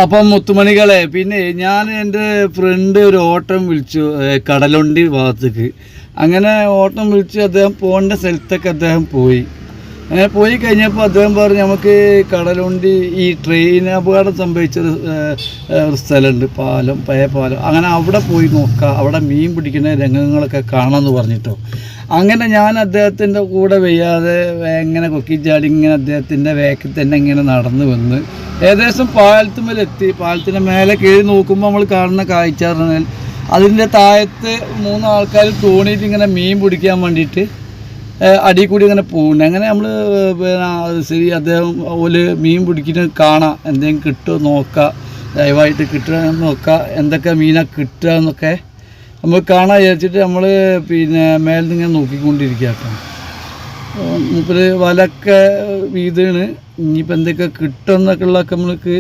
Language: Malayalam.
അപ്പം മുത്തുമണികളെ, പിന്നെ ഞാൻ എൻ്റെ ഫ്രണ്ട് ഒരു ഓട്ടം വിളിച്ചു കടലുണ്ടി ഭാഗത്തേക്ക്. അങ്ങനെ ഓട്ടം വിളിച്ച് അദ്ദേഹം പോകേണ്ട സ്ഥലത്തൊക്കെ അദ്ദേഹം പോയി. അങ്ങനെ പോയി കഴിഞ്ഞപ്പോൾ അദ്ദേഹം പറഞ്ഞു, നമുക്ക് കടലുണ്ടി ഈ ട്രെയിൻ അപകടം സംഭവിച്ചൊരു സ്ഥലമുണ്ട്, പാലം, പഴയ പാലം. അങ്ങനെ അവിടെ പോയി നോക്കാം, അവിടെ മീൻ പിടിക്കുന്ന രംഗങ്ങളൊക്കെ കാണാമെന്ന് പറഞ്ഞിട്ടോ. അങ്ങനെ ഞാൻ അദ്ദേഹത്തിൻ്റെ കൂടെ വയ്യാതെ ഇങ്ങനെ കൊക്കിച്ചാടി ഇങ്ങനെ അദ്ദേഹത്തിൻ്റെ വേക്കിൽ തന്നെ ഇങ്ങനെ നടന്നു വന്ന് ഏകദേശം പാലത്തുമ്മലെത്തി. പാലത്തിൻ്റെ മേലെ കീഴ് നോക്കുമ്പോൾ നമ്മൾ കാണുന്ന കാഴ്ച പറഞ്ഞാൽ അതിൻ്റെ താഴത്ത് 3 ആൾക്കാർ തോണിയിട്ട് ഇങ്ങനെ മീൻ പിടിക്കാൻ വേണ്ടിയിട്ട് അടിയിൽ കൂടി ഇങ്ങനെ പോകുന്നുണ്ട്. അങ്ങനെ നമ്മൾ ശരി അദ്ദേഹം ഓല് മീൻ പിടിക്കുന്നത് കാണാം, എന്തെങ്കിലും കിട്ടുമോ നോക്കുക, ദയവായിട്ട് കിട്ടുക നോക്കുക, എന്തൊക്കെ മീനാണ് കിട്ടുക എന്നൊക്കെ നമ്മൾ കാണാൻ വിചാരിച്ചിട്ട് നമ്മൾ മേലിൽ നിന്ന് ഇങ്ങനെ നോക്കിക്കൊണ്ടിരിക്കുക കേട്ടോ. മൂപ്പര് വലക്കെ വീതാണ്. ഇനിയിപ്പോൾ എന്തൊക്കെ കിട്ടുമെന്നൊക്കെ ഉള്ളതൊക്കെ നമ്മൾക്ക്